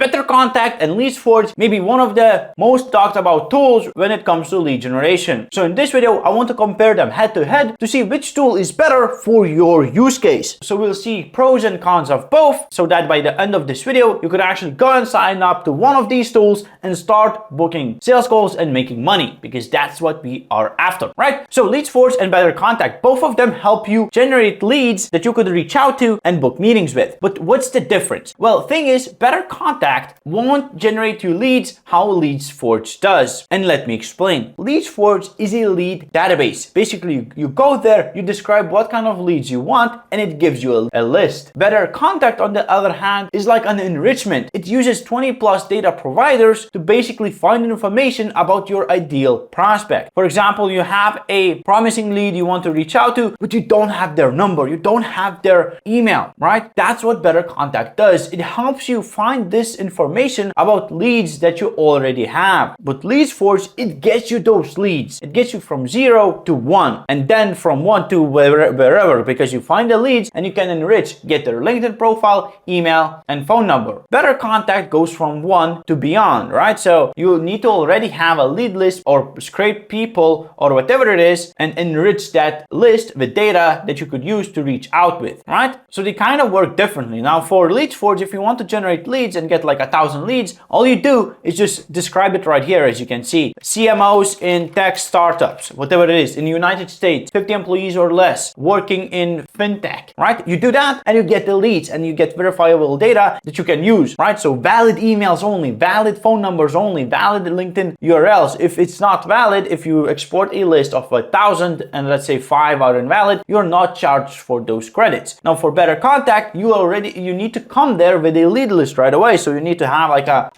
BetterContact and LeadsForge may be one of the most talked about tools when it comes to lead generation. So in this video, I want to compare them head to head to see which tool is better for your use case. So we'll see pros and cons of both, so that by the end of this video, you could actually go and sign up to one of these tools and start booking sales calls and making money, because that's what we are after, right? So LeadsForge and BetterContact, both of them help you generate leads that you could reach out to and book meetings with. But what's the difference? Well, thing is, BetterContact won't generate you leads how LeadsForge does. And let me explain. LeadsForge is a lead database. Basically, you go there, you describe what kind of leads you want, and it gives you a list. BetterContact, on the other hand, is like an enrichment. It uses 20 plus data providers to basically find information about your ideal prospect. For example, you have a promising lead you want to reach out to, but you don't have their number, you don't have their email, right? That's what BetterContact does. It helps you find this information about leads that you already have. But LeadsForge, it gets you those leads. It gets you from 0 to 1, and then from 1 to wherever, because you find the leads and you can enrich, get their LinkedIn profile, email, and phone number. BetterContact goes from 1 to beyond, right? So you need to already have a lead list or scrape people or whatever it is and enrich that list with data that you could use to reach out with, right? So they kind of work differently. Now for LeadsForge, if you want to generate leads and get like 1,000 leads, all you do is just describe it right here. As you can see, CMOs in tech startups, whatever it is, in the United States, 50 employees or less, working in fintech, right? You do that and you get the leads and you get verifiable data that you can use, right? So valid emails only, valid phone numbers only, valid LinkedIn URLs. If it's not valid, if you export a list of 1,000 and let's say 5 are invalid, you're not charged for those credits. Now for BetterContact, you need to come there with a lead list right away. So you need to have like a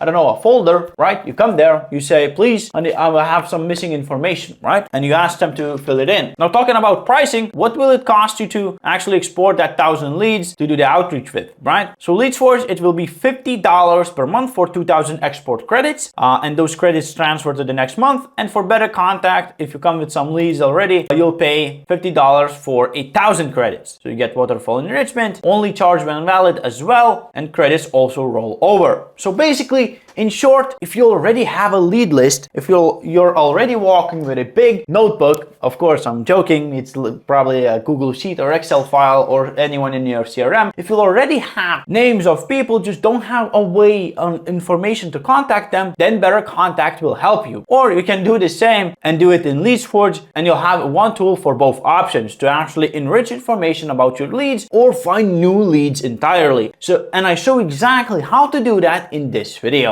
folder, right? You come there, you say, please, and I will have some missing information, right? And you ask them to fill it in. Now talking about pricing, what will it cost you to actually export that 1,000 leads to do the outreach with, right? So LeadsForge, it will be $50 per month for 2,000 export credits, and those credits transfer to the next month. And for BetterContact, if you come with some leads already, you'll pay $50 for 1,000 credits. So you get waterfall enrichment, only charge when valid as well, and credits also roll over. So basically, in short, if you already have a lead list, if you're already walking with a big notebook, of course I'm joking, it's probably a Google Sheet or Excel file or anyone in your CRM. If you already have names of people, just don't have a way on information to contact them, then BetterContact will help you. Or you can do the same and do it in LeadsForge, and you'll have one tool for both options to actually enrich information about your leads or find new leads entirely. So, and I show exactly how to do that in this video.